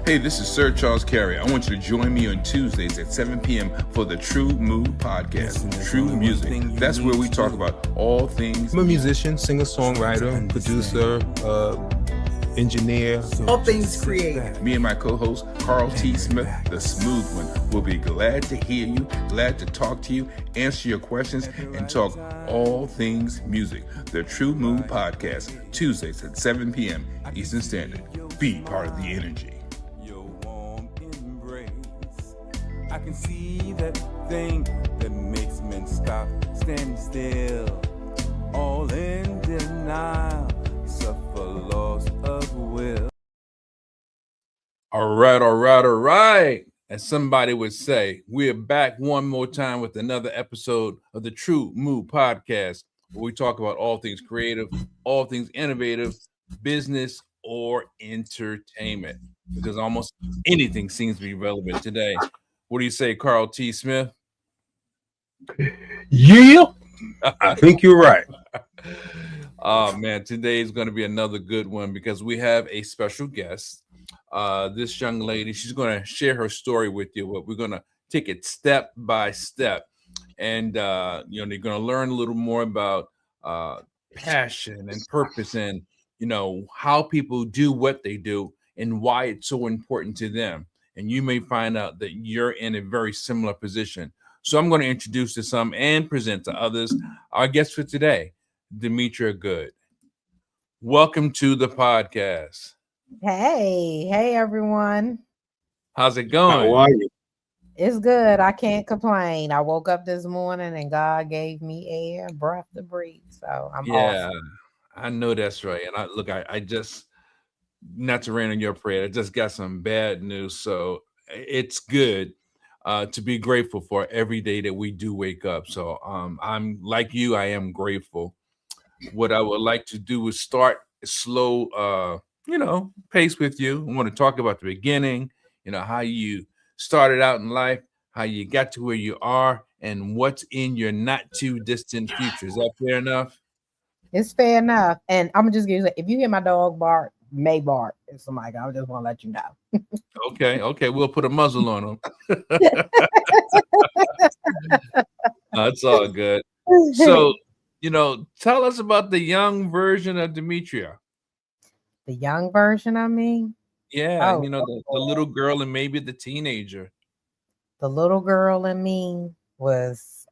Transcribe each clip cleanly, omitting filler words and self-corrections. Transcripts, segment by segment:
Hey, this is Sir Charles Carey. I want you to join me on Tuesdays at 7 p.m. for the Tru-Mu podcast, True Music. That's where we talk about all things. I'm a musician, singer-songwriter, producer, engineer. All things creative. Me and my co-host, Carl T. Smith, the smooth one, will be glad to hear you, glad to talk to you, answer your questions, and talk all things music. The Tru-Mu podcast, Tuesdays at 7 p.m. Eastern Standard. Be part of the energy. I can see that thing that makes men stop, stand still, all in denial, suffer loss of will. All right. As somebody would say, we're back one more time with another episode of the Tru-Mu podcast, where we talk about all things creative, all things innovative, business, or entertainment, because almost anything seems to be relevant today. What do you say, Carl T. Smith? Yeah, I think you're right. Oh, man, today is going to be another good one because we have a special guest. This young lady, she's going to share her story with you, but we're going to take it step by step. And, they're going to learn a little more about passion and purpose and, how people do what they do and why it's so important to them. And you may find out that you're in a very similar position. So I'm going to introduce to some and present to others our guest for today, Demetria Goode. Welcome to the podcast. Hey, everyone. How's it going? How are you? It's good. I can't complain. I woke up this morning and God gave me air, breath to breathe. So I'm awesome. I know that's right. And I just, not to rain on your parade, I just got some bad news. So it's good to be grateful for every day that we do wake up. So I'm like you, I am grateful. What I would like to do is start slow, pace with you. I want to talk about the beginning, how you started out in life, how you got to where you are, and what's in your not too distant future. Is that fair enough? It's fair enough. And I'm just going to say, if you hear my dog bark, May bark. It's somebody, I just want to let you know. Okay. We'll put a muzzle on him. That's all good. So, tell us about the young version of Demetria. The young version of me? Yeah, the little girl and maybe the teenager. The little girl in me was,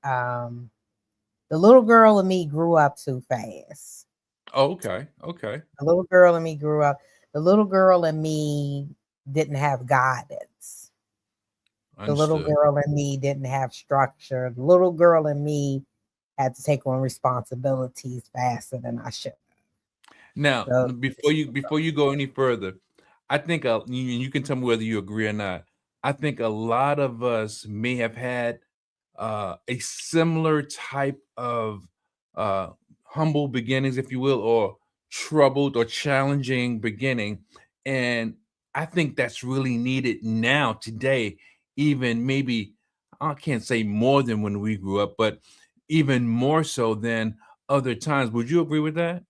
the little girl in me grew up too fast. Oh, okay. The little girl in me grew up. The little girl in me didn't have guidance. Understood. The little girl in me didn't have structure. The little girl in me had to take on responsibilities faster than I should. Now, before you go any further, I think you can tell me whether you agree or not. I think a lot of us may have had a similar type of humble beginnings, if you will, or troubled or challenging beginning. And I think that's really needed now, today, even maybe, I can't say more than when we grew up, but even more so than other times. Would you agree with that?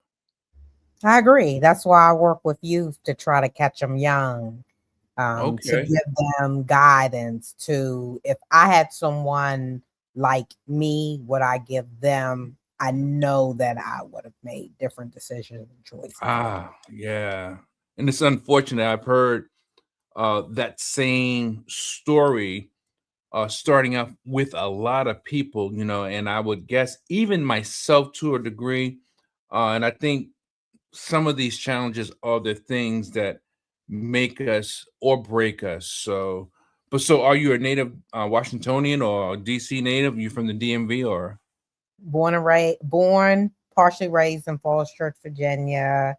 I agree. That's why I work with youth to try to catch them young, to give them guidance. If I had someone like me, what I give them, I know that I would have made different decisions and choices. Yeah. And it's unfortunate. I've heard that same story starting off with a lot of people, and I would guess even myself to a degree. And I think some of these challenges are the things that make us or break us. So are you a native Washingtonian or DC native? You from the DMV or? Born, partially raised in Falls Church, Virginia,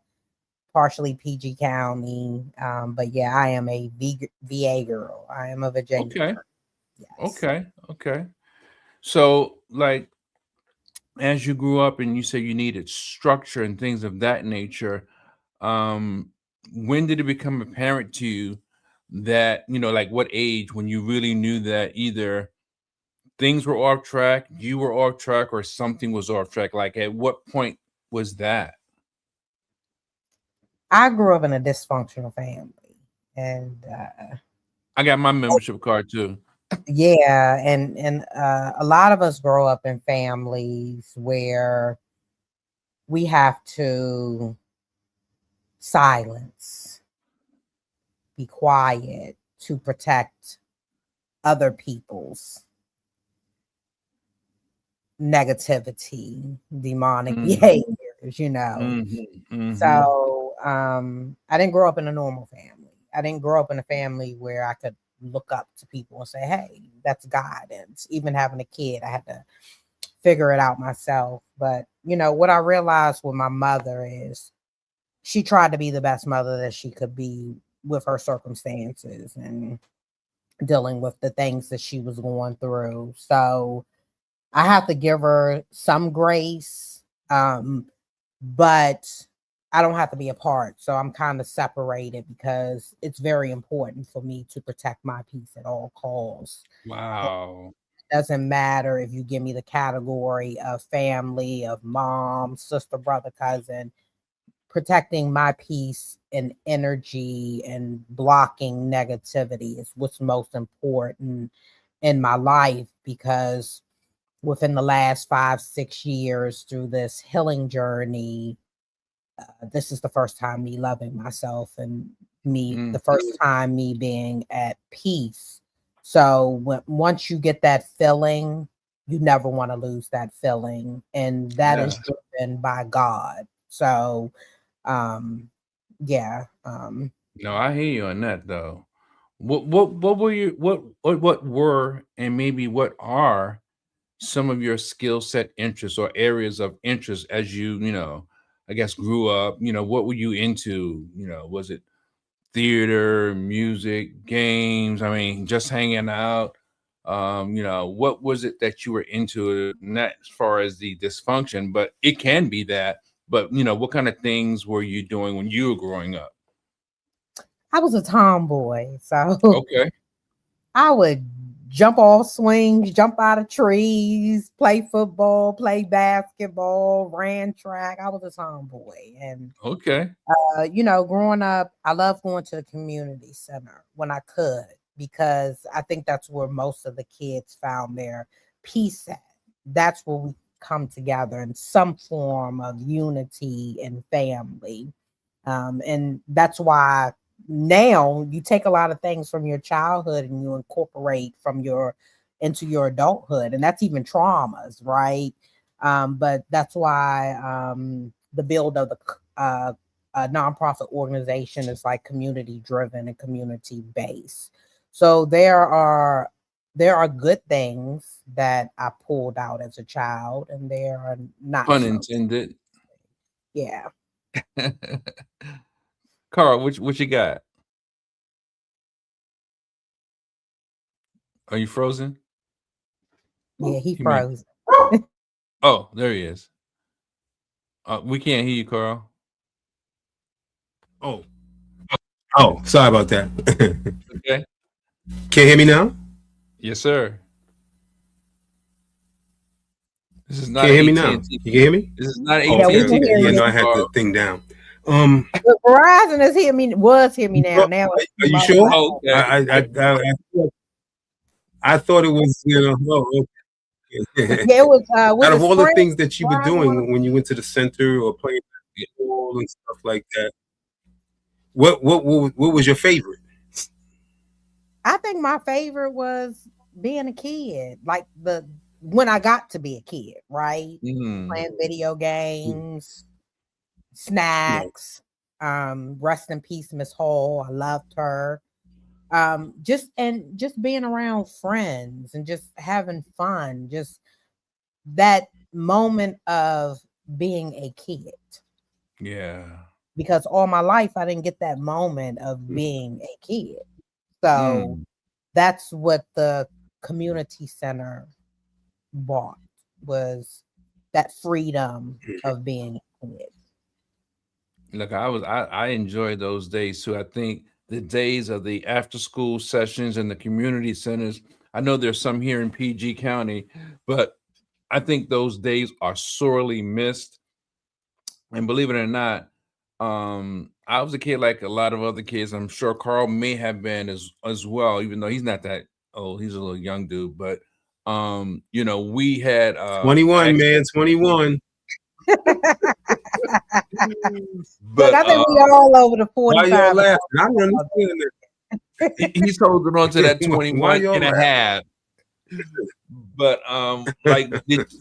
partially PG County. But yeah, I am a VA girl. I am a Virginia girl. Yes. Okay. So as you grew up and you say you needed structure and things of that nature, when did it become apparent to you that, what age when you really knew that either things were off track, you were off track, or something was off track? Like, at what point was that? I grew up in a dysfunctional family. And I got my membership card too. yeah, and a lot of us grow up in families where we have to silence, be quiet to protect other people's negativity, demonic behaviors, you know. So I didn't grow up in a normal family. I didn't grow up in a family where I could look up to people and say, hey, that's guidance. Even having a kid, I had to figure it out myself. But you know what I realized with my mother is she tried to be the best mother that she could be with her circumstances and dealing with the things that she was going through. So I have to give her some grace, but I don't have to be apart. So I'm kind of separated because it's very important for me to protect my peace at all costs. Wow. It doesn't matter if you give me the category of family, of mom, sister, brother, cousin. Protecting my peace and energy and blocking negativity is what's most important in my life, because within the last 5-6 years through this healing journey, this is the first time me loving myself and the first time me being at peace. So once you get that feeling, you never want to lose that feeling, and that is driven by God. So yeah. No, I hear you on that though. What were you what were and maybe what are some of your skill set interests or areas of interest as you know, I guess grew up? You know, what were you into? You know, was it theater, music, games? I mean, just hanging out. You know, what was it that you were into? Not as far as the dysfunction, but it can be that. But you know, what kind of things were you doing when you were growing up? I was a tomboy, so Okay. I would jump off swings, jump out of trees, play football, play basketball, ran track. I was a tomboy. And Okay. you know, growing up, I loved going to the community center when I could, because I think that's where most of the kids found their peace at. That's where we come together in some form of unity and family. And that's why now you take a lot of things from your childhood and you incorporate into your adulthood, and that's even traumas, right? But that's why the build of the a nonprofit organization is like community driven and community based. So there are good things that I pulled out as a child, and there are not Pun so. intended. Yeah. Carl, what you got? Are you frozen? Yeah, he He may. froze. Oh, there he is. We can't hear you, Carl. Oh, sorry about that. Okay. Can't hear me now? Yes, sir. This is not Can't hear me now? AT&T. You can hear me? This is not Oh, Yeah, we okay. can hear Yeah, you. no, I had the Carl. thing down. But Verizon is hear me now. Now Are you sure? Oh, okay. I thought it was, okay. yeah, it was Out of all the Sprint? things that you were Verizon doing when you went to the center or playing basketball and stuff like that, what was your favorite? I think my favorite was being a kid, like when I got to be a kid, right? Playing video games, Right. snacks. Rest in peace, Miss Hall. I loved her. Just being around friends and just having fun, just that moment of being a kid. Yeah. Because all my life I didn't get that moment of being a kid. So that's what the community center bought, was that freedom of being a kid. Look, I enjoyed those days too. I think the days of the after school sessions and the community centers. I know there's some here in PG County, but I think those days are sorely missed. And believe it or not, I was a kid like a lot of other kids. I'm sure Carl may have been as well, even though he's not that old. He's a little young dude, but you know, we had 21, man, 21. Look, I think we all over the Why y'all 45. laughing? I don't understand it. he's holding on to that Why 21 y'all and a laughing? half. But like,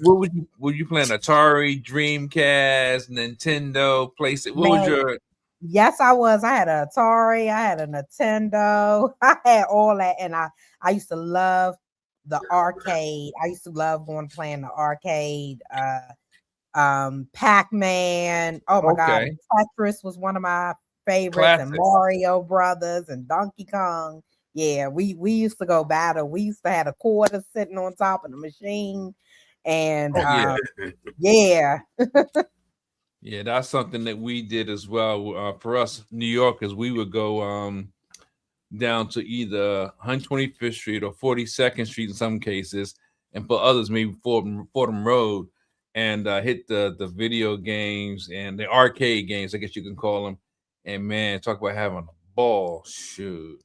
what were you playing? Atari, Dreamcast, Nintendo, PlayStation? What was Man, your? yes, I was. I had a Atari, I had a Nintendo, I had all that, and I used to love the arcade. I used to love going playing the arcade. Pac-Man. Oh my God, Okay, Tetris was one of my favorites, and classic. Mario Brothers and Donkey Kong. Yeah, we used to go battle. We used to have a quarter sitting on top of the machine, and Oh yeah, yeah, yeah. That's something that we did as well. For us New Yorkers, we would go down to either 125th Street or 42nd Street in some cases, and for others maybe Fordham Road, and hit the video games and the arcade games, I guess you can call them. And man, talk about having a ball. Shoot.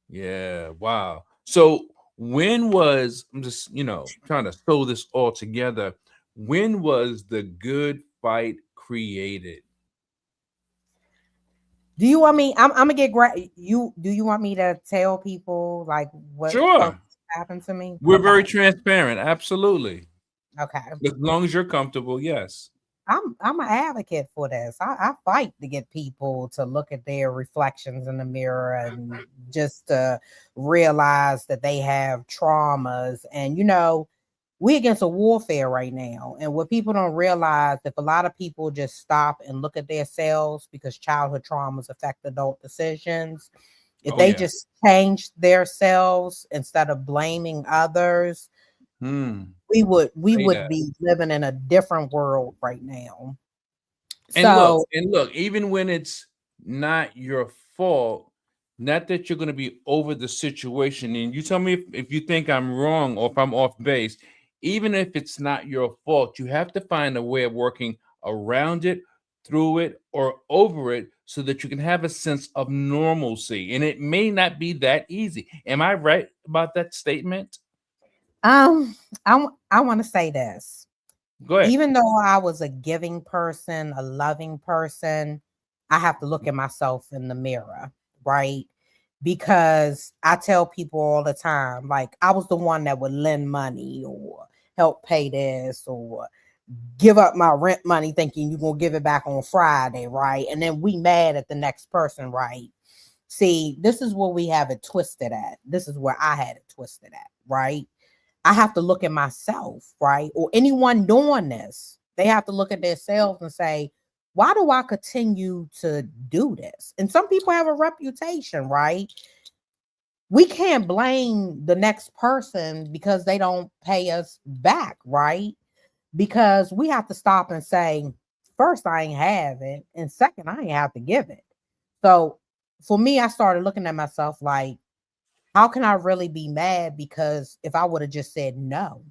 Yeah, wow. So when was I'm just, trying to throw this all together. When was the good fight created? do you want me? I'm gonna get you. Do you want me to tell people like what Sure. first happened to me? We're Okay, very transparent. Absolutely. okay. As long as you're comfortable, yes. I'm an advocate for this. I fight to get people to look at their reflections in the mirror and just to realize that they have traumas. And we against a warfare right now. And what people don't realize, if a lot of people just stop and look at themselves, because childhood traumas affect adult decisions, if Oh they yeah. just change themselves instead of blaming others, Hmm. we would Say that. be living in a different world right now. And So look, even when it's not your fault, not that you're going to be over the situation. And you tell me if you think I'm wrong or if I'm off base, even if it's not your fault, you have to find a way of working around it, through it, or over it so that you can have a sense of normalcy. And it may not be that easy. Am I right about that statement? I want to say this. Go ahead. Even though I was a giving person, a loving person, I have to look at myself in the mirror, right? Because I tell people all the time, like I was the one that would lend money or help pay this or give up my rent money thinking you're going to give it back on Friday, right? And then we mad at the next person, right? See, this is where we have it twisted at. This is where I had it twisted at, right? I have to look at myself, right? Or anyone doing this, they have to look at themselves and say, why do I continue to do this? And some people have a reputation, right? We can't blame the next person because they don't pay us back, right? Because we have to stop and say, first, I ain't have it. And second, I ain't have to give it. So for me, I started looking at myself like, how can I really be mad? Because if I would have just said no,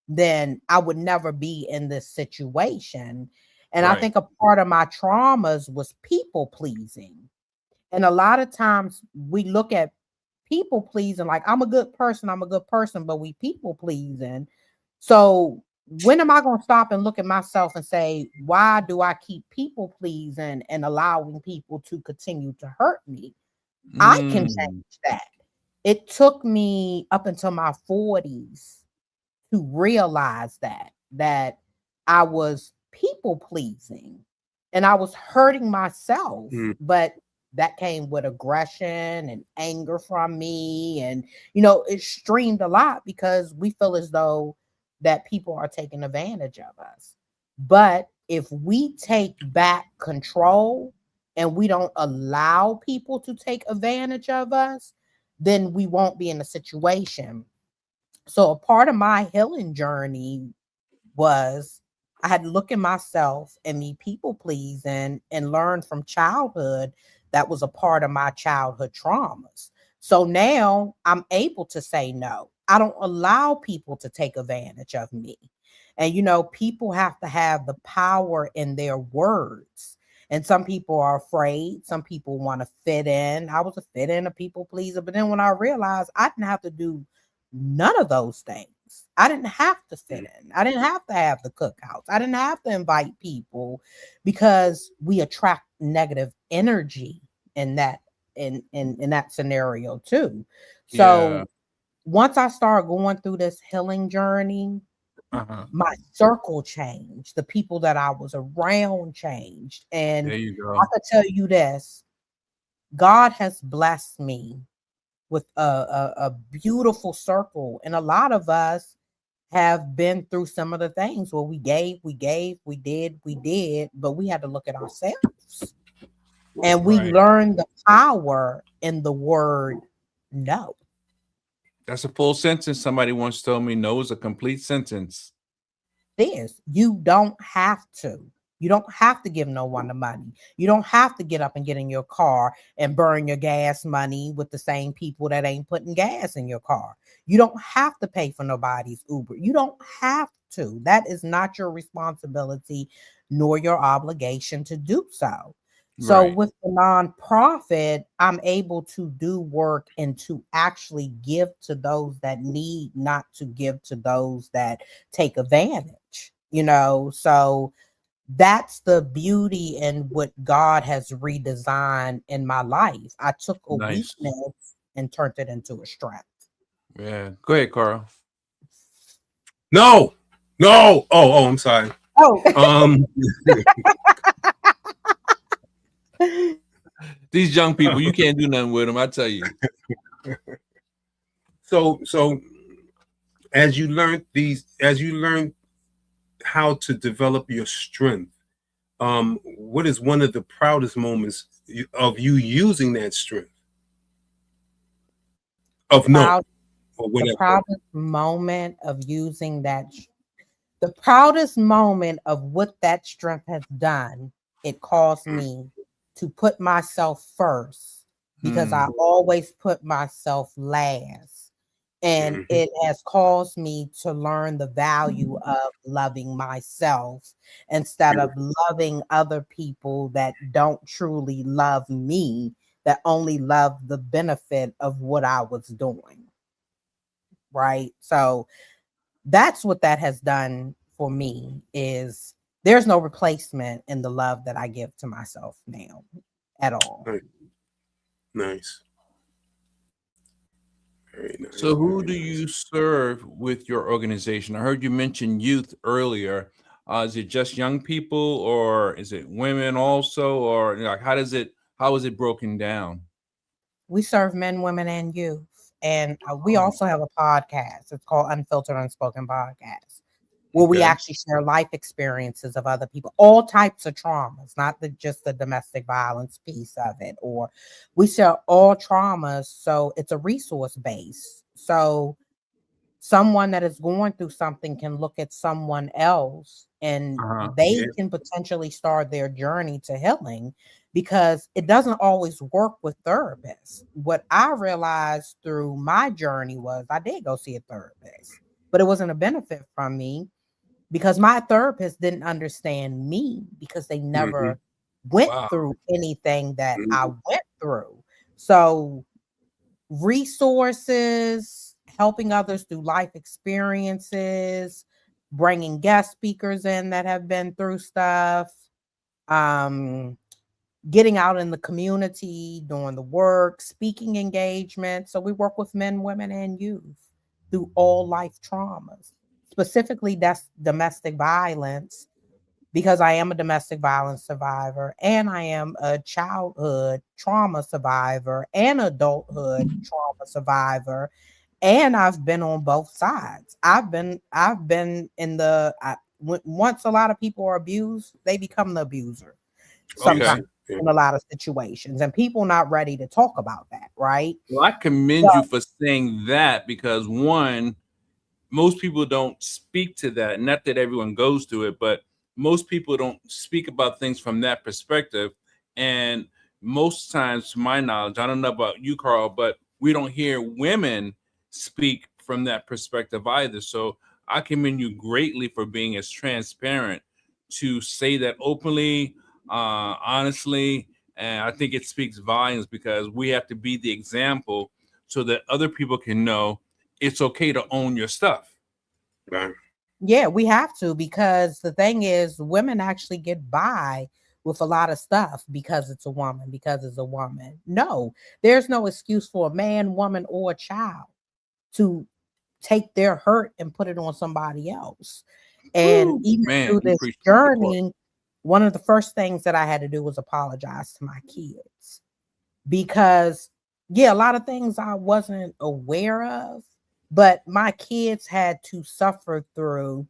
then I would never be in this situation. And I Right. think a part of my traumas was people pleasing. And a lot of times we look at people pleasing like I'm a good person, but we people pleasing. So when am I going to stop and look at myself and say, why do I keep people pleasing and allowing people to continue to hurt me? I can Mm. change that. It took me up until my 40s to realize that I was people pleasing and I was hurting myself, but that came with aggression and anger from me. And it streamed a lot because we feel as though that people are taking advantage of us. But if we take back control and we don't allow people to take advantage of us, then we won't be in a situation. So a part of my healing journey was I had to look at myself and me people pleasing and learn from childhood that was a part of my childhood traumas. So now I'm able to say no. I don't allow people to take advantage of me. And people have to have the power in their words. And some people are afraid. Some people want to fit in. I was a fit in, a people pleaser. But then when I realized I didn't have to do none of those things, I didn't have to fit in. I didn't have to have the cookouts. I didn't have to invite people, because we attract negative energy in that in that scenario too. So once I started going through this healing journey, my circle changed. The people that I was around changed. And there you go. I could tell you this: God has blessed me with a beautiful circle. And a lot of us have been through some of the things where we did, but we had to look at ourselves. And we learned the power in the word no. That's a full sentence. Somebody once told me no is a complete sentence. You don't have to. You don't have to give no one the money. You don't have to get up and get in your car and burn your gas money with the same people that ain't putting gas in your car. You don't have to pay for nobody's Uber. You don't have to. That is not your responsibility nor your obligation to do so. So with the nonprofit, I'm able to do work and to actually give to those that need, not to give to those that take advantage, So that's the beauty in what God has redesigned in my life. I took a weakness and turned it into a strength. Yeah. Go ahead, Carl. No. Oh, I'm sorry. These young people, you can't do nothing with them, I tell you. So as you learned how to develop your strength, what is one of the proudest moments of you using that strength? The proudest moment of using that, the proudest moment of what that strength has done, it caused me to put myself first, because I always put myself last. And it has caused me to learn the value of loving myself instead of loving other people that don't truly love me, that only love the benefit of what I was doing. Right? So that's what that has done for me, is there's no replacement in the love that I give to myself now at all. Nice. Very nice. So who do you serve with your organization? I heard you mention youth earlier. Is it just young people, or is it women also, or like how is it broken down? We serve men, women, and youth. And we also have a podcast. It's called Unfiltered Unspoken Podcast, where we actually share life experiences of other people, all types of traumas, not just the domestic violence piece of it, or we share all traumas. So it's a resource base. So someone that is going through something can look at someone else and they can potentially start their journey to healing, because it doesn't always work with therapists. What I realized through my journey was I did go see a therapist, but it wasn't a benefit from me, because my therapist didn't understand me, because they never went through anything that I went through. So resources, helping others through life experiences, bringing guest speakers in that have been through stuff, getting out in the community, doing the work, speaking engagements. So we work with men, women, and youth through all life traumas. Specifically, that's domestic violence, because I am a domestic violence survivor, and I am a childhood trauma survivor and adulthood trauma survivor, and I've been on both sides. I've been in the once a lot of people are abused, they become the abuser sometimes in a lot of situations, and people not ready to talk about that, right? Well, I commend you for saying that, because one, most people don't speak to that. Not that everyone goes to it, but most people don't speak about things from that perspective. And most times, to my knowledge, I don't know about you, Carl, but we don't hear women speak from that perspective either. So I commend you greatly for being as transparent to say that openly. honestly, and I think it speaks volumes because we have to be the example so that other people can know it's okay to own your stuff. Right. Yeah, we have to, because the thing is, women actually get by with a lot of stuff because it's a woman, because it's a woman. No, there's no excuse for a man, woman, or a child to take their hurt and put it on somebody else. And Woo, even man, through you this preach to the choir. journey, one of the first things that I had to do was apologize to my kids, because yeah, a lot of things I wasn't aware of, but my kids had to suffer through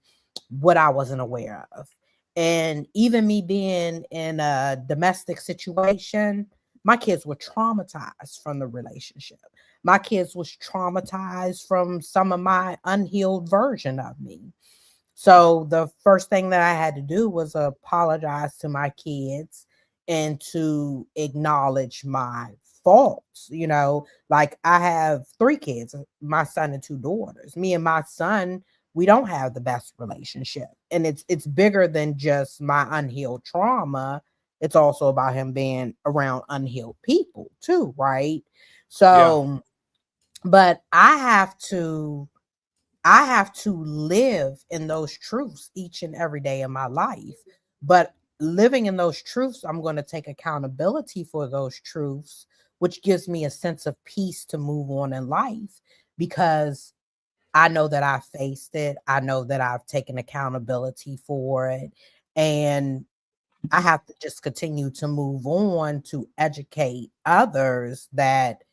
what I wasn't aware of. And even me being in a domestic situation, my kids were traumatized from the relationship. My kids was traumatized from some of my unhealed version of me. So the first thing that I had to do was apologize to my kids and to acknowledge my faults. Like, I have 3 kids, my son and 2 daughters. Me and my son, we don't have the best relationship. And it's bigger than just my unhealed trauma. It's also about him being around unhealed people too, right? Yeah. So, but I have to live in those truths each and every day of my life. But living in those truths, I'm going to take accountability for those truths, which gives me a sense of peace to move on in life, because I know that I faced it. I know that I've taken accountability for it. And I have to just continue to move on to educate others that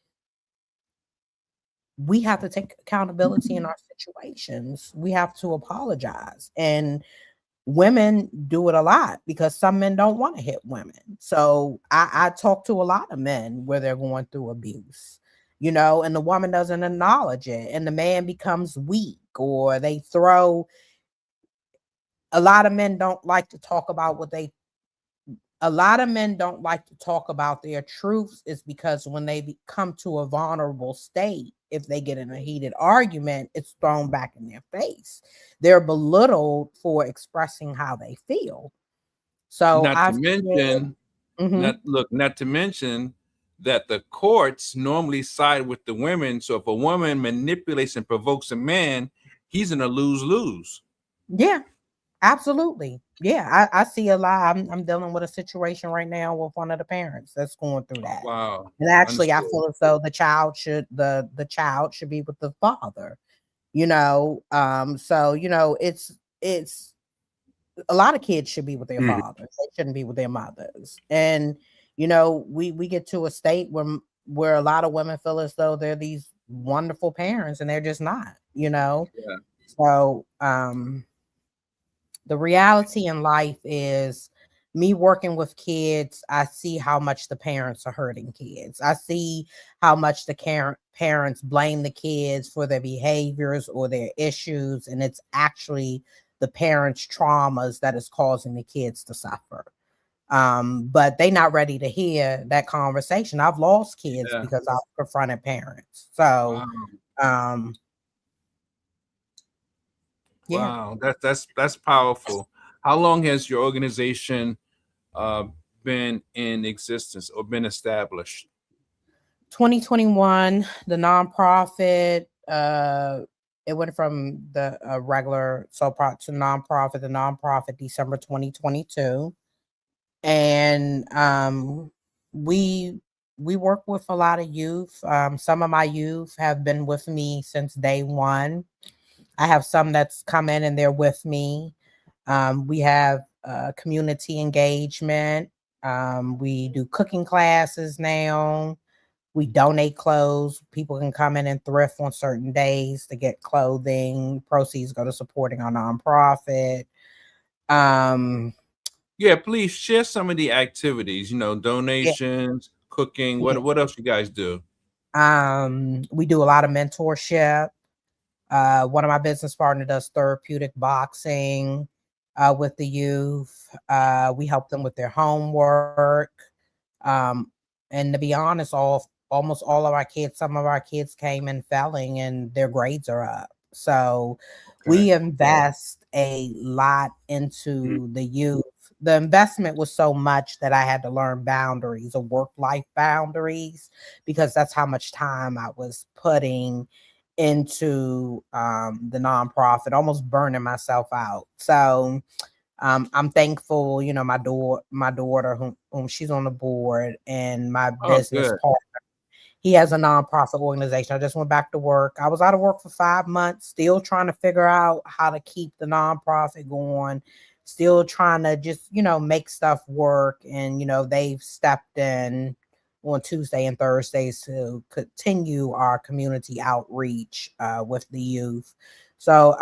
we have to take accountability in our situations. We have to apologize. And women do it a lot because some men don't want to hit women. So I talk to a lot of men where they're going through abuse, and the woman doesn't acknowledge it. And the man becomes weak, or they throw. A lot of men don't like to talk about a lot of men don't like to talk about their truths, is because when they come to a vulnerable state, if they get in a heated argument, it's thrown back in their face. They're belittled for expressing how they feel. So Not to I've mention, Mhm. not to mention that the courts normally side with the women. So if a woman manipulates and provokes a man, he's in a lose-lose. Yeah, absolutely. Yeah, I see a lot. I'm dealing with a situation right now with one of the parents that's going through that. Wow. And actually, I Understood. feel as though the child should be with the father. So it's a lot of kids should be with their Mm. fathers. They shouldn't be with their mothers. And we get to a state where a lot of women feel as though they're these wonderful parents, and they're just not. Yeah. So the reality in life is, me working with kids, I see how much the parents are hurting kids. I see how much the parents blame the kids for their behaviors or their issues, and it's actually the parents' traumas that is causing the kids to suffer. But they not ready to hear that conversation. I've lost kids Yeah. because I've confronted parents. So, Wow. um, yeah. Wow. That's powerful. How long has your organization uh, been in existence or been established? 2021, the nonprofit, it went from the regular to nonprofit, the nonprofit December 2022. And we work with a lot of youth. Some of my youth have been with me since day one. I have some that's come in and they're with me. We have community engagement. We do cooking classes now. We donate clothes. People can come in and thrift on certain days to get clothing. Proceeds go to supporting our nonprofit. Um, Yeah, please share some of the activities, yeah, donations, cooking. yeah. What else you guys do? We do a lot of mentorship. One of my business partner does therapeutic boxing with the youth. We help them with their homework. Um, and to be honest, almost all of our kids, some of our kids came in failing and their grades are up. So Okay. we invest a lot Mm. into the youth the investment was so much that I had to learn boundaries or work-life boundaries, because that's how much time I was putting into the nonprofit, almost burning myself out. So I'm thankful, you know, my daughter, whom she's on the board, and my Oh, business good. partner. He has a nonprofit organization. I just went back to work. I was out of work for 5 months, still trying to figure out how to keep the nonprofit going, still trying to just, you know, make stuff work. And, you know, they've stepped in on Tuesday and Thursdays to continue our community outreach with the youth. So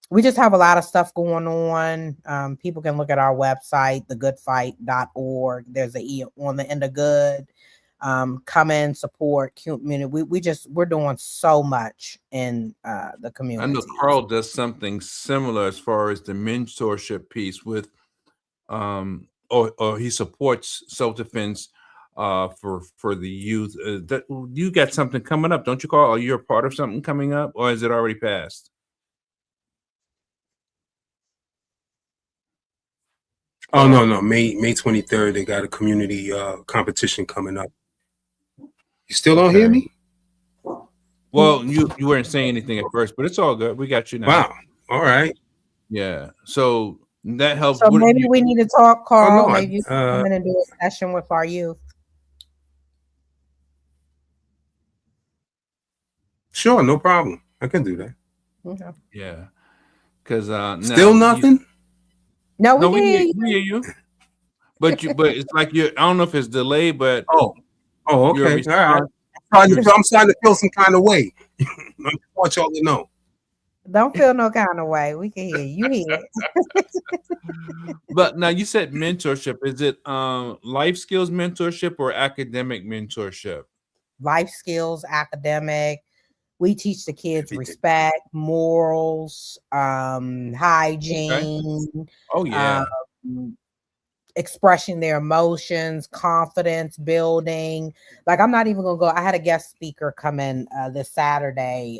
we just have a lot of stuff going on. People can look at our website, thegoodfight.org. There's a E on the end of good. Come in, support community. We're doing so much in the I know community. Carl does something similar as far as the mentorship piece with or he supports self-defense for the youth. That you got something coming up, don't you, Carl? Are you a part of something coming up, or is it already passed? Oh no, May 23rd, they got a community competition coming up. You still don't hear me? Well, you weren't saying anything at first, but it's all good. We got you now. Wow. All right. Yeah. So that helps. So maybe we need to talk, Carl. no, Maybe you can come in and do a session with our youth. Sure, no problem. I can do that. Okay. Yeah. Because still nothing. No, we we hear you. But it's like I don't know if it's delayed, but oh, okay, all right. I'm starting to feel some kind of way. I want y'all to know. Don't feel no kind of way. We can hear you. Hear But now you said mentorship. Is it life skills mentorship or academic mentorship? Life skills, academic. We teach the kids respect, morals, hygiene. Okay. Oh yeah. Expressing their emotions, confidence building. Like, I'm not even gonna go. I had a guest speaker come in this Saturday.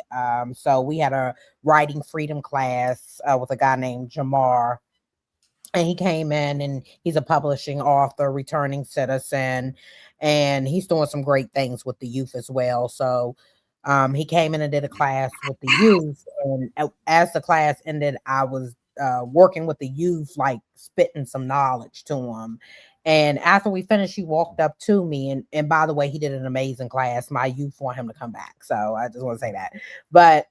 So we had a writing freedom class with a guy named Jamar. And he came in, and he's a publishing author, returning citizen, and he's doing some great things with the youth as well. So he came in and did a class with the youth. And as the class ended, I was working with the youth, like spitting some knowledge to him. And after we finished, he walked up to me, and by the way, he did an amazing class. My youth want him to come back, so I just want to say that. But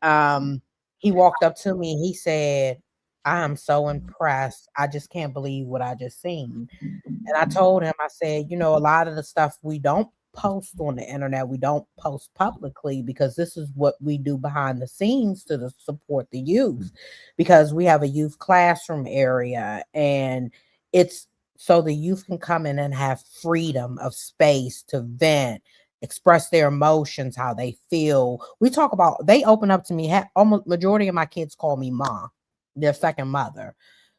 he walked up to me and he said, "I am so impressed. I just can't believe what I just seen." And I told him, I said, you know, a lot of the stuff we don't post on the internet, we don't post publicly, because this is what we do behind the scenes to support the youth, because we have a youth classroom area, and it's so the youth can come in and have freedom of space to vent, express their emotions, how they feel. We talk about, they open up to me. Almost majority of my kids call me mom, their second mother.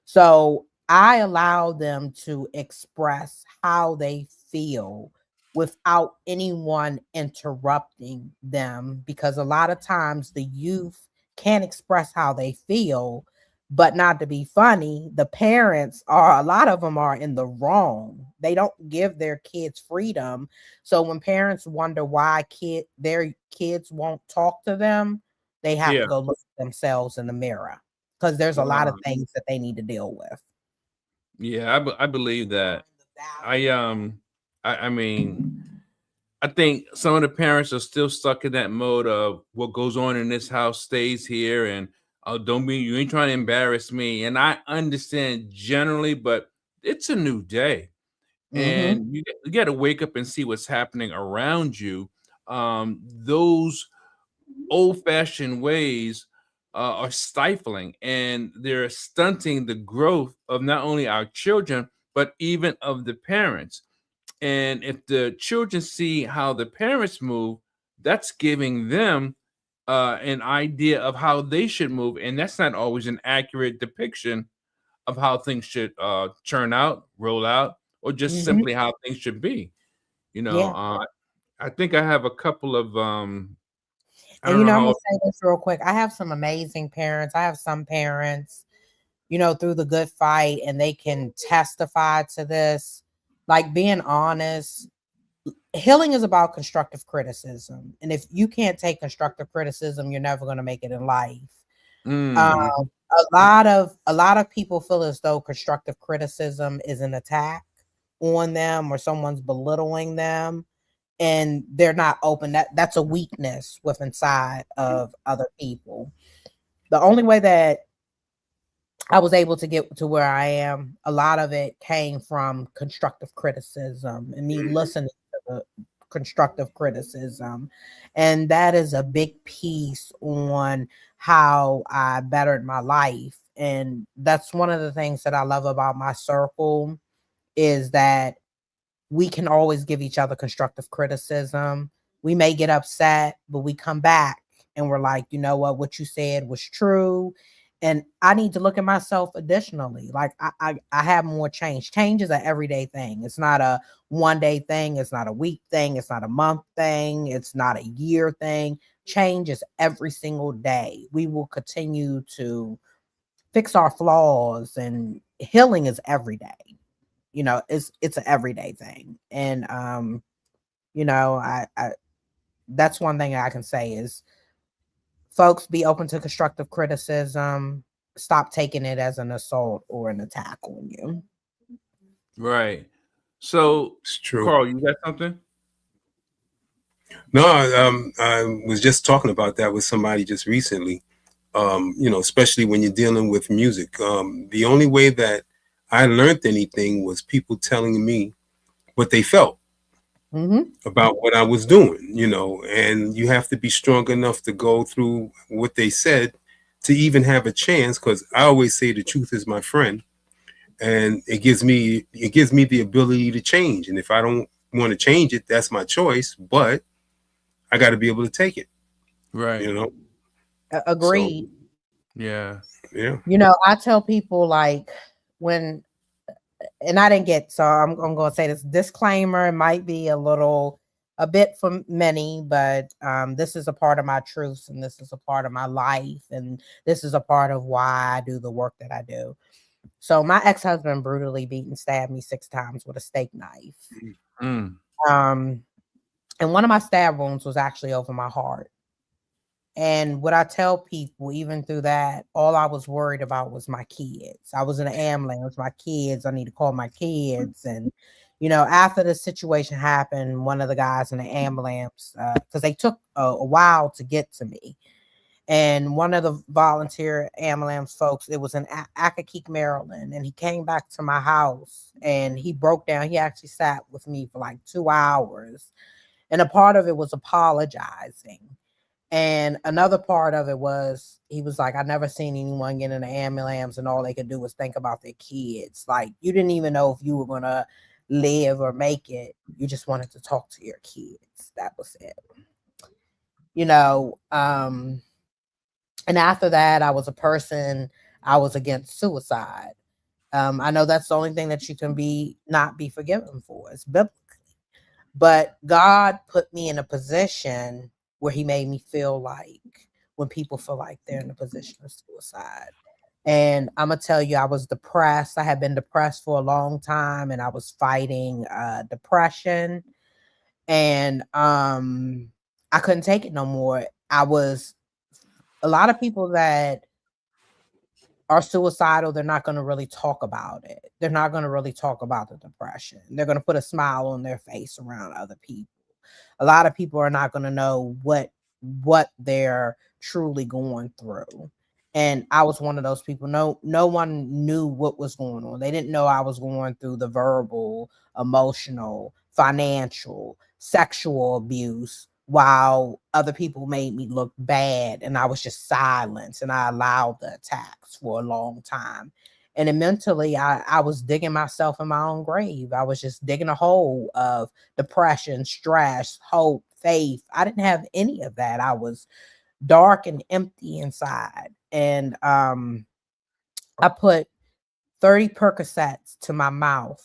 So I allow them to express how they feel without anyone interrupting them, because a lot of times the youth can't express how they feel. But not to be funny, the parents a lot of them are in the wrong. They don't give their kids freedom. So when parents wonder why their kids won't talk to them, they have to go look at themselves in the mirror, because there's a lot of things that they need to deal with. Yeah, I believe that. I mean, I think some of the parents are still stuck in that mode of what goes on in this house stays here, and you ain't trying to embarrass me. And I understand generally, but it's a new day, and you got to wake up and see what's happening around you. Those old-fashioned ways are stifling, and they're stunting the growth of not only our children but even of the parents. And if the children see how the parents move, that's giving them an idea of how they should move, and that's not always an accurate depiction of how things should turn out, roll out, or just simply how things should be. You know, I think I have a couple of and you know, I'm gonna say this real quick. I have some amazing parents. I have some parents through the good fight, and they can testify to this. Like, being honest, healing is about constructive criticism. And if you can't take constructive criticism, you're never going to make it in life. A lot of people feel as though constructive criticism is an attack on them, or someone's belittling them, and they're not open. That's a weakness with inside of other people. The only way that I was able to get to where I am, a lot of it came from constructive criticism and me listening to the constructive criticism. And that is a big piece on how I bettered my life. And that's one of the things that I love about my circle, is that we can always give each other constructive criticism. We may get upset, but we come back and we're like, you know what you said was true. And I need to look at myself additionally. Like, I have more change. Change is an everyday thing. It's not a one day thing. It's not a week thing. It's not a month thing. It's not a year thing. Change is every single day. We will continue to fix our flaws, and healing is every day. It's an everyday thing. And I that's one thing I can say is, folks, be open to constructive criticism. Stop taking it as an assault or an attack on you. Right. So, It's true. Carl, you got something? No, I was just talking about that with somebody just recently. Especially when you're dealing with music. The only way that I learned anything was people telling me what they felt about what I was doing, and you have to be strong enough to go through what they said to even have a chance, because I always say the truth is my friend, and it gives me the ability to change. And if I don't want to change it, that's my choice, but I got to be able to take it. Right. Agreed. So, yeah. I tell people, like, when, and I didn't get, so I'm going to say this disclaimer. It might be a bit for many, but this is a part of my truths, and this is a part of my life, and this is a part of why I do the work that I do. So my ex-husband brutally beat and stabbed me 6 times with a steak knife. And one of my stab wounds was actually over my heart. And what I tell people, even through that, all I was worried about was my kids. I was in an ambulance, my kids. I need to call my kids. And, after the situation happened, one of the guys in the ambulance, because they took a while to get to me. And one of the volunteer ambulance folks, it was in Accokeek, Maryland. And he came back to my house and he broke down. He actually sat with me for like 2 hours. And a part of it was apologizing. And another part of it was, he was like, I never seen anyone get in an ambulance and all they could do was think about their kids. Like, you didn't even know if you were going to live or make it. You just wanted to talk to your kids. That was it. And after that, I was against suicide. I know that's the only thing that you can not be forgiven for. It's biblically. But God put me in a position where he made me feel like, when people feel like they're in a position of suicide. And I'm going to tell you, I was depressed. I had been depressed for a long time, and I was fighting depression. And I couldn't take it no more. A lot of people that are suicidal, they're not going to really talk about it. They're not going to really talk about the depression. They're going to put a smile on their face around other people. A lot of people are not going to know what they're truly going through. And I was one of those people. No one knew what was going on. They didn't know I was going through the verbal, emotional, financial, sexual abuse, while other people made me look bad, and I was just silenced, and I allowed the attacks for a long time. And then mentally, I was digging myself in my own grave. I was just digging a hole of depression, stress, hope, faith. I didn't have any of that. I was dark and empty inside. And I put 30 Percocets to my mouth.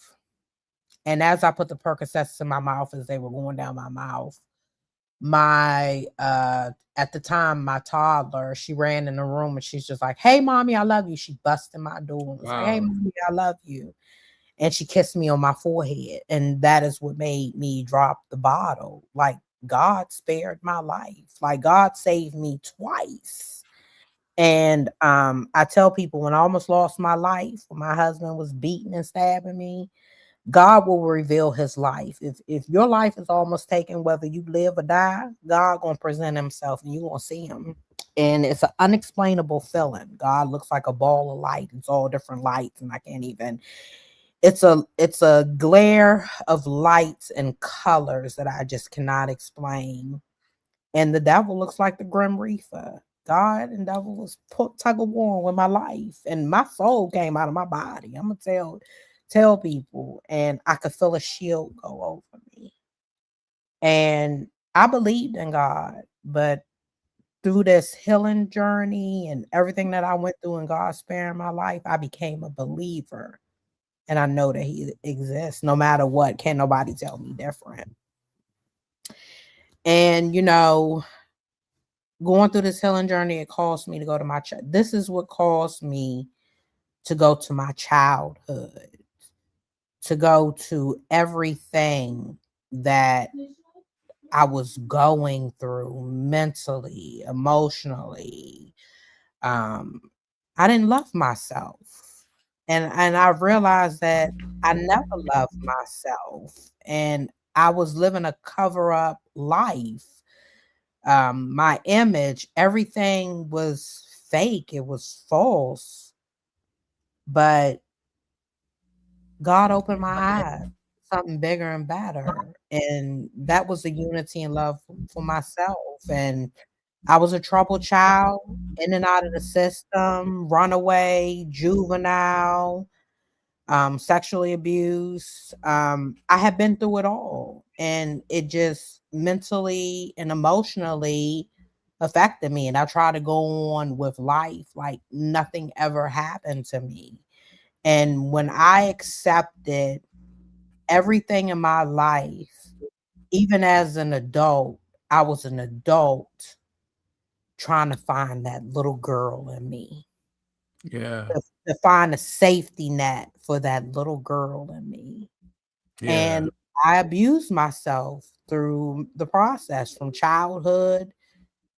And as I put the Percocets to my mouth, as they were going down my mouth, my at the time, my toddler, she ran in the room and she's just like, "Hey, mommy, I love you." She busted my door and was like, "Hey, mommy, I love you." And she kissed me on my forehead. And that is what made me drop the bottle. Like, God spared my life. Like, God saved me twice. And I tell people, when I almost lost my life, when my husband was beating and stabbing me, God will reveal his life. If your life is almost taken, whether you live or die, God gonna present himself and you gonna see him. And it's an unexplainable feeling. God looks like a ball of light. It's all different lights, and I can't even. It's a glare of lights and colors that I just cannot explain. And the devil looks like the Grim Reaper. God and devil was tug of war with my life, and my soul came out of my body. I'm gonna tell people, and I could feel a shield go over me. And I believed in God, but through this healing journey and everything that I went through in God sparing my life, I became a believer. And I know that he exists no matter what. Can't nobody tell me different. And, going through this healing journey, it caused me to go to my this is what caused me to go to my childhood, to go to everything that I was going through mentally, emotionally. I didn't love myself. And I realized that I never loved myself. And I was living a cover-up life. My image, everything was fake, it was false. But God opened my eyes, something bigger and better. And that was the unity and love for myself. And I was a troubled child, in and out of the system, runaway, juvenile, sexually abused. I had been through it all, and it just mentally and emotionally affected me. And I tried to go on with life like nothing ever happened to me. And when I accepted everything in my life, even as an adult, I was an adult trying to find that little girl in me. Yeah. To find a safety net for that little girl in me. Yeah. And I abused myself through the process from childhood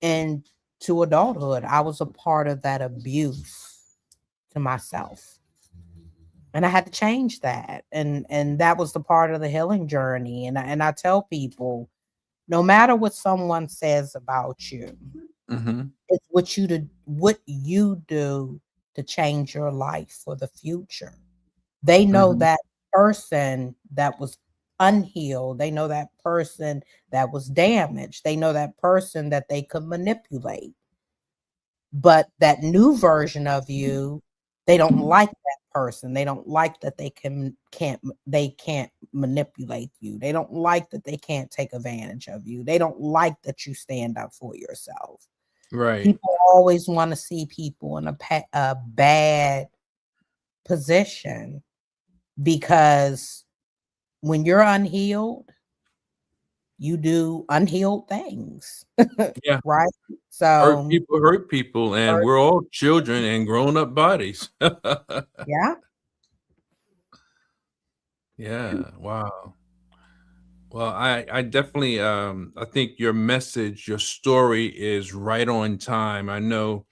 and to adulthood. I was a part of that abuse to myself. And I had to change that. And that was the part of the healing journey. And I tell people, no matter what someone says about you, it's what you do to change your life for the future. They know that person that was unhealed. They know that person that was damaged. They know that person that they could manipulate. But that new version of you, they don't like that person. They don't like that they can't manipulate you. They don't like that they can't take advantage of you. They don't like that you stand up for yourself. Right. People always want to see people in a bad position, because when you're unhealed, you do unhealed things. Yeah. Right? So Hurt people, and we're all children and grown-up bodies. yeah. Yeah. Wow. Well, I definitely I think your message, your story is right on time. I know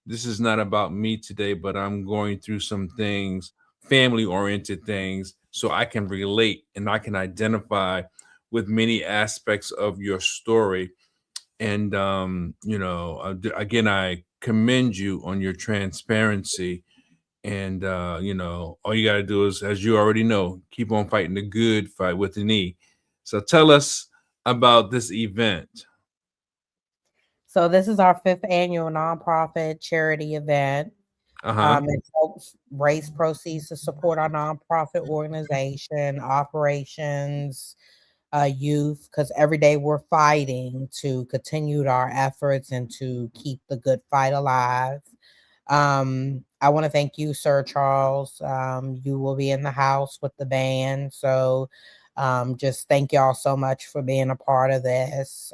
this is not about me today, but I'm going through some things, family oriented things, so I can relate and I can identify with many aspects of your story. And again, I commend you on your transparency. And all you got to do is, as you already know, keep on fighting the good fight with the knee. So tell us about this event. So this is our 5th annual nonprofit charity event. It helps raise proceeds to support our nonprofit organization, operations, youth, because every day we're fighting to continue our efforts and to keep the good fight alive. I want to thank you, Sir Charles. You will be in the house with the band. So Just thank y'all so much for being a part of this.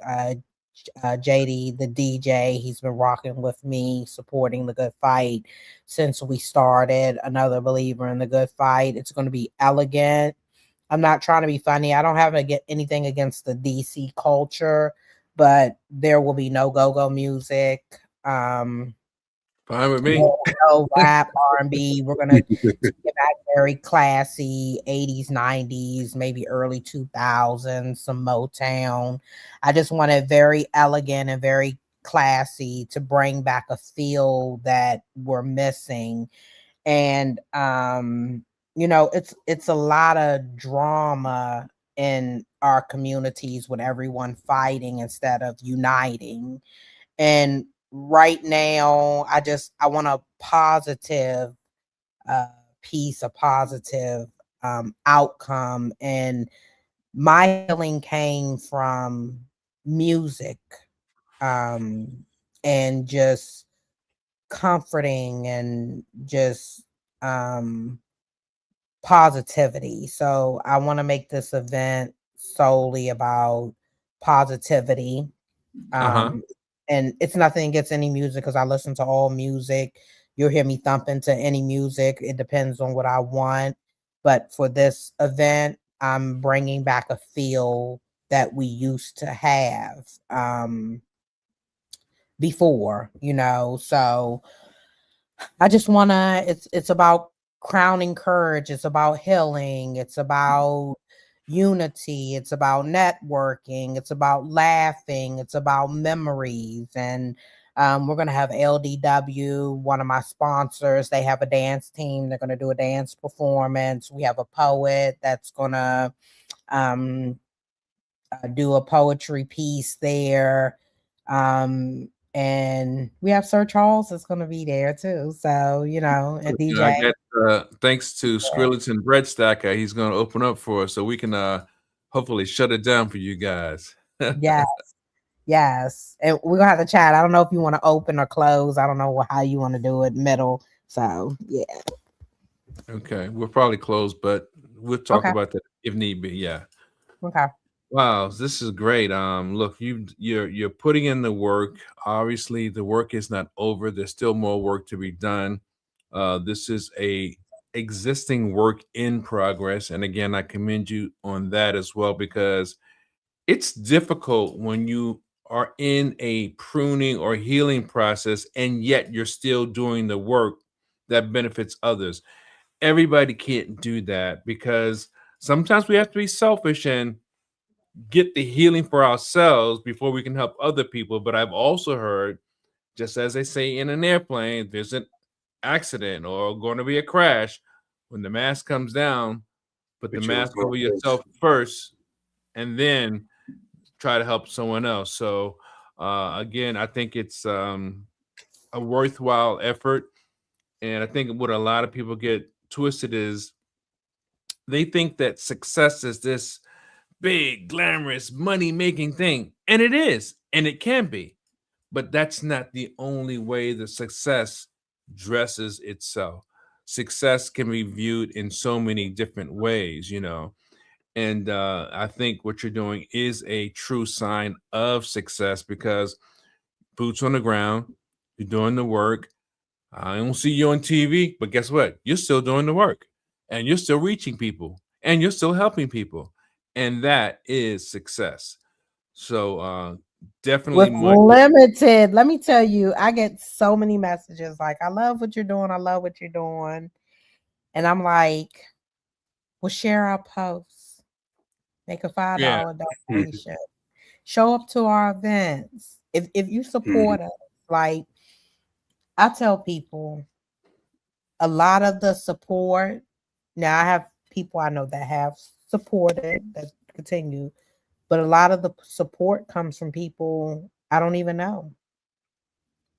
JD, the DJ, he's been rocking with me, supporting the good fight since we started. Another believer in the good fight. It's going to be elegant. I'm not trying to be funny. I don't have anything against the DC culture, but there will be no go-go music. Fine with me. No rap, R&B. We're gonna get back very classy, 80s, 90s, maybe early 2000s, some Motown. I just want it very elegant and very classy to bring back a feel that we're missing. And it's a lot of drama in our communities with everyone fighting instead of uniting. And right now, I want a positive piece, a positive outcome. And my healing came from music, and just comforting and just positivity. So I want to make this event solely about positivity. And it's nothing against any music because I listen to all music. You'll hear me thumping to any music. It depends on what I want. But for this event, I'm bringing back a feel that we used to have before, So I just want to, it's about crowning courage. It's about healing. It's about unity. It's about networking. It's about laughing. It's about memories. And we're going to have LDW, one of my sponsors. They have a dance team. They're going to do a dance performance. We have a poet that's going to do a poetry piece there. And we have Sir Charles is going to be there too. So, and DJ. I get, thanks to Skrillex and Bread Stacker, he's going to open up for us so we can hopefully shut it down for you guys. Yes. And we're going to have to chat. I don't know if you want to open or close. I don't know how you want to do it, middle. So, yeah. Okay. We'll probably close, but we'll talk about that if need be. Yeah. Okay. Wow, this is great. Look, you're putting in the work. Obviously, the work is not over. There's still more work to be done. This is a existing work in progress, and again, I commend you on that as well because it's difficult when you are in a pruning or healing process, and yet you're still doing the work that benefits others. Everybody can't do that because sometimes we have to be selfish and get the healing for ourselves before we can help other people. But I've also heard, just as they say in an airplane, there's an accident or going to be a crash. When the mask comes down, put the mask over yourself first and then try to help someone else. So again, I think it's a worthwhile effort. And I think what a lot of people get twisted is they think that success is this big, glamorous, money-making thing. And it is, and it can be. But that's not the only way the success dresses itself. Success can be viewed in so many different ways, And I think what you're doing is a true sign of success because boots on the ground, you're doing the work. I don't see you on TV, but guess what? You're still doing the work and you're still reaching people and you're still helping people. And that is success. So definitely limited. Let me tell you, I get so many messages like, I love what you're doing. I love what you're doing. And I'm like, well, share our posts, make a $5 donation, show up to our events. If you support us, like I tell people, a lot of the support. Now I have people I know that have supported that continue, but a lot of the support comes from people I don't even know.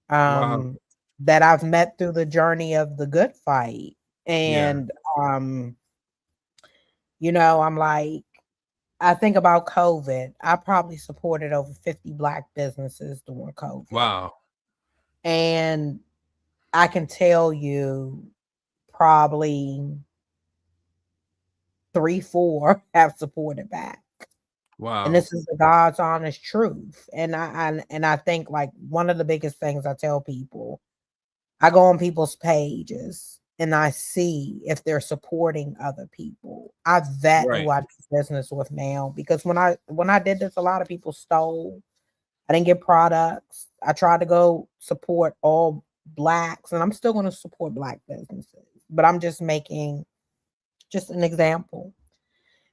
That I've met through the journey of the good fight. And I'm like, I think about COVID. I probably supported over 50 Black businesses during COVID. Wow. And I can tell you probably 3, 4 have supported back. Wow. And this is the God's honest truth. And I think like one of the biggest things I tell people, I go on people's pages and I see if they're supporting other people. I vet who I do business with now, because when I did this, a lot of people stole. I didn't get products. I tried to go support all Blacks, and I'm still going to support Black businesses, but I'm just making just an example.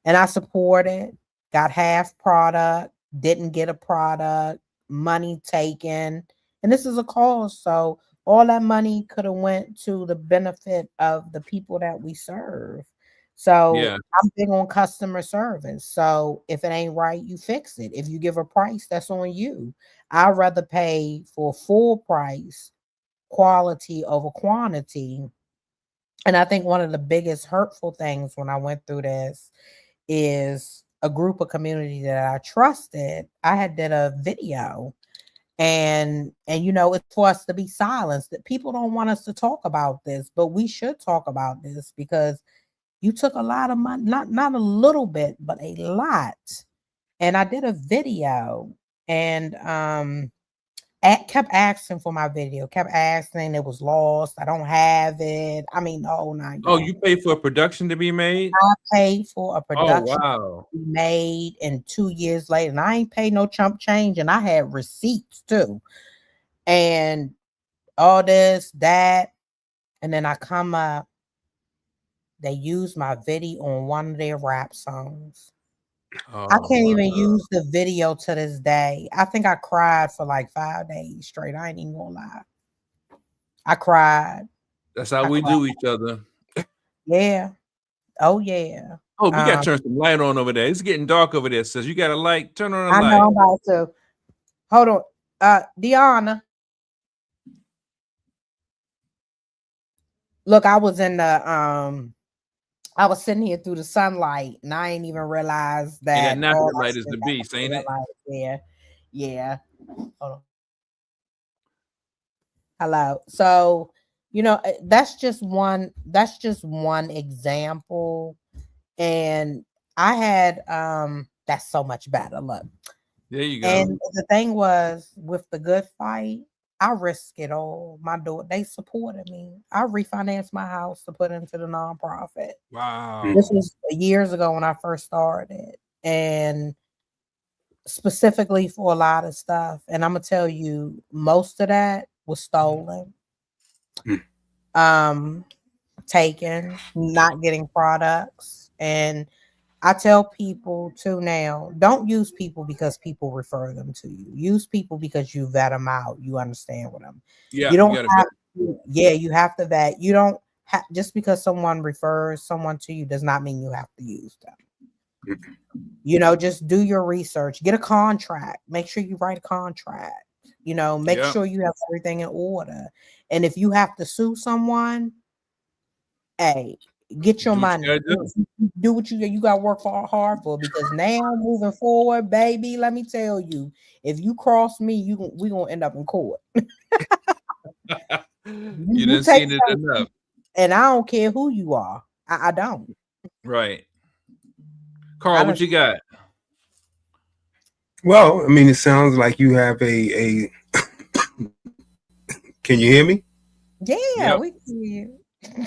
And I supported, got half product, didn't get a product, money taken. And this is a cause. So all that money could have went to the benefit of the people that we serve. So I'm big on customer service. So if it ain't right, you fix it. If you give a price, that's on you. I'd rather pay for full price, quality over quantity. And I think one of the biggest hurtful things when I went through this is a group of community that I trusted. I had did a video, and you know, it's for us to be silenced, that people don't want us to talk about this, but we should talk about this, because you took a lot of money, not a little bit, but a lot. And I did a video, and kept asking for my video, kept asking, it was lost, I don't have it. I mean, oh no. Oh, you paid for a production to be made? I paid for a production to be made, and 2 years later, and I ain't paid no chump change, and I had receipts too. And all this, that, and then I come up, they use my video on one of their rap songs. I can't even use the video to this day. I think I cried for like 5 days straight. I ain't even gonna lie. I cried. That's how we do each other. Yeah. Oh yeah. Oh, we gotta turn some light on over there. It's getting dark over there. Says you got a light. Turn on a light. I know I'm about to. Hold on. Deanna. Look, I was in the I was sitting here through the sunlight, and I ain't even realize that. And that natural light is the beast, ain't it? Yeah. Hold on. Hello. So, you know, that's just one example. And I had that's so much better. Look. There you go. And the thing was, with the good fight, I risked it all. My daughter, they supported me. I refinanced my house to put into the nonprofit. Wow. This was years ago when I first started, and specifically for a lot of stuff. And I'm gonna tell you, most of that was stolen, taken, not getting products. And I tell people too now, don't use people because people refer them to you. Use people because you vet them out. You understand with them. Yeah, you don't have to, you have to vet. You don't have, just because someone refers someone to you does not mean you have to use them. You know, just do your research. Get a contract. Make sure you write a contract. You know, make sure you have everything in order. And if you have to sue someone, hey, get your money. Do what you got to work hard for, because now moving forward, baby, let me tell you, if you cross me, we gonna end up in court. you didn't see it enough, and I don't care who you are. I don't. Right, Carl, what you got? Well, I mean, it sounds like you have a. Can you hear me? Yeah, we can hear you.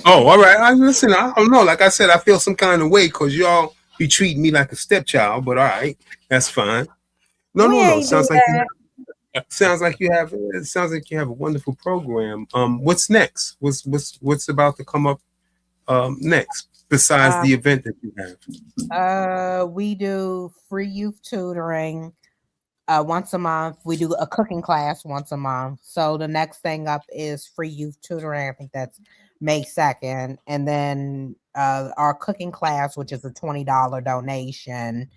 Oh, all right. Listen, I don't know. Like I said, I feel some kind of way because y'all be treating me like a stepchild, but all right, that's fine. No. Sounds like you have a wonderful program. What's next? What's about to come up next besides the event that you have? We do free youth tutoring once a month. We do a cooking class once a month. So the next thing up is free youth tutoring. I think that's May 2nd. And then our cooking class, which is a $20 donation.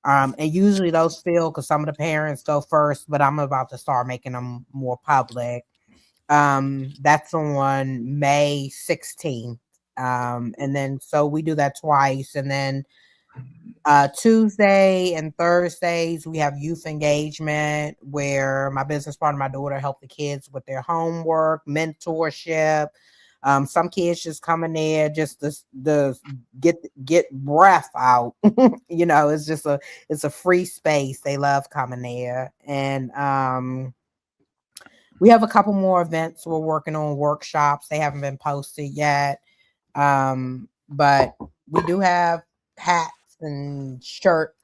And usually those fill because some of the parents go first, but I'm about to start making them more public. That's on May 16th. And then so we do that twice. And then Tuesday and Thursdays, we have youth engagement where my business partner, my daughter, help the kids with their homework, mentorship. Some kids just come in there just to get breath out. It's a free space. They love coming there. And we have a couple more events. We're working on workshops. They haven't been posted yet. But we do have hats and shirts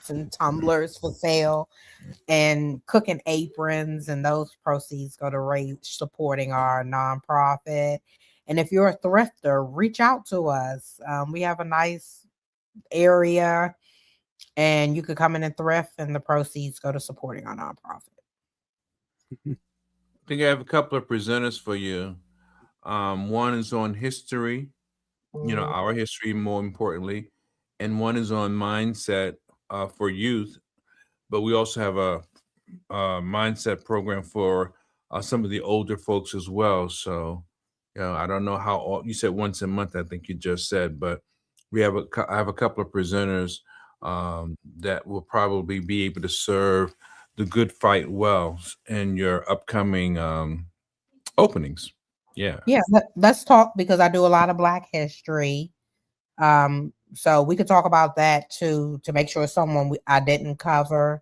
and tumblers for sale, and cooking aprons, and those proceeds go to supporting our nonprofit. And if you're a thrifter, reach out to us. We have a nice area, and you could come in and thrift, and the proceeds go to supporting our nonprofit. I think I have a couple of presenters for you. One is on history, our history, more importantly, and one is on mindset for youth. But we also have a mindset program for some of the older folks as well. So, I don't know how you said once a month, I think you just said, but I have a couple of presenters that will probably be able to serve the good fight well in your upcoming openings. Yeah. Let's talk, because I do a lot of Black history. So we could talk about that too, to make sure it's someone I didn't cover.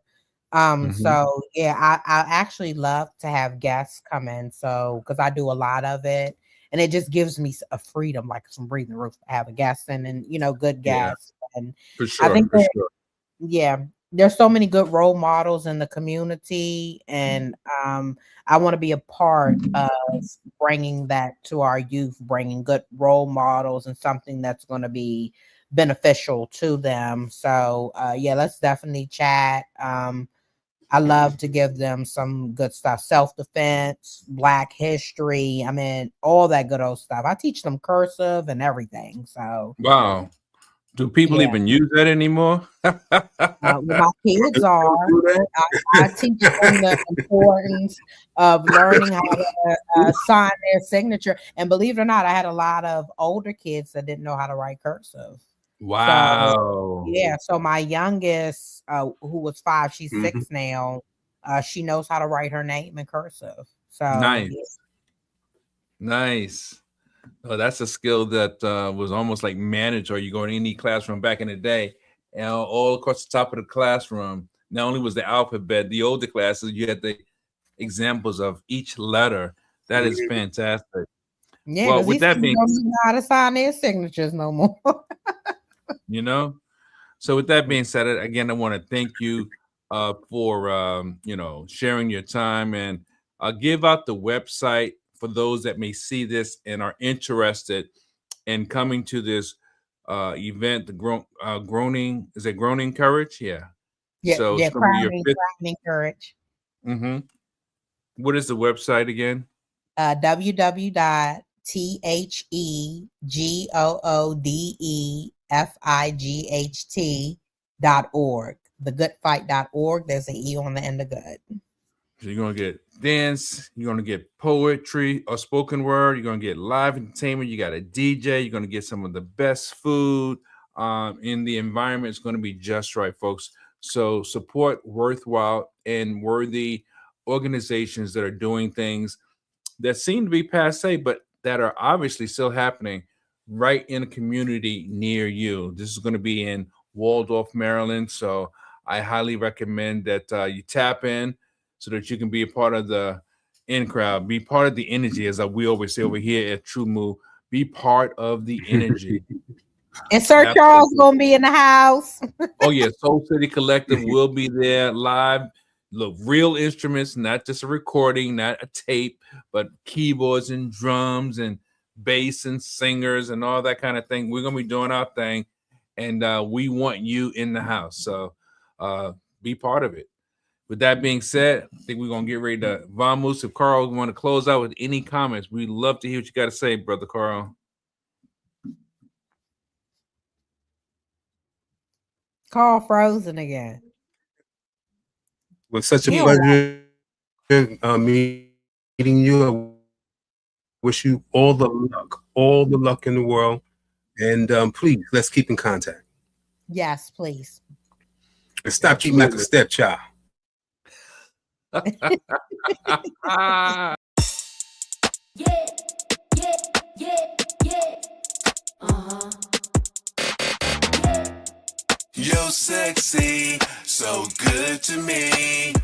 So I actually love to have guests come in, so because I do a lot of it, and it just gives me a freedom, like some breathing room to have a guest in, and good guests. And for sure, I think there's so many good role models in the community, and I want to be a part of bringing that to our youth, bringing good role models and something that's going to be beneficial to them. So let's definitely chat. I love to give them some good stuff, self-defense, Black history. I mean, all that good old stuff. I teach them cursive and everything. So wow. Do people even use that anymore? My kids are. I teach them the importance of learning how to sign their signature. And believe it or not, I had a lot of older kids that didn't know how to write cursive. Wow. So my youngest, who was 5, she's 6 now. She knows how to write her name in cursive. So nice. Oh, that's a skill that was almost like mandatory. You go in any classroom back in the day, and all across the top of the classroom, not only was the alphabet, the older classes, you had the examples of each letter. That is fantastic. Yeah, well, with that being, don't know how to sign their signatures no more. So with that being said, again, I want to thank you for sharing your time, and give out the website for those that may see this and are interested in coming to this event. The groaning courage? Yeah. So it's going to be your Crowning Courage. What is the website again? www.thegoodfight.org. Thegoodfight.org. There's an E on the end of good. So you're going to get dance, you're going to get poetry or spoken word, you're going to get live entertainment, you got a DJ, you're going to get some of the best food in the environment. It's going to be just right, folks. So support worthwhile and worthy organizations that are doing things that seem to be passe, but that are obviously still happening right in a community near you. This is going to be in Waldorf, Maryland. So I highly recommend that you tap in so that you can be a part of the in crowd, be part of the energy, as we always say over here at Tru-Mu, be part of the energy. And Sir Charles gonna be in the house. Oh yeah, Soul City Collective will be there live. Look, real instruments, not just a recording, not a tape, but keyboards and drums and bass and singers and all that kind of thing. We're gonna be doing our thing, and we want you in the house. So be part of it. With that being said, I think we're gonna get ready to vamos. If Carl want to close out with any comments, we'd love to hear what you got to say, brother Carl. Carl frozen again. Was such a pleasure meeting you. I wish you all the luck in the world. And please, let's keep in contact. Yes, please. And stop treating me like a stepchild. Yeah. You're sexy, so good to me.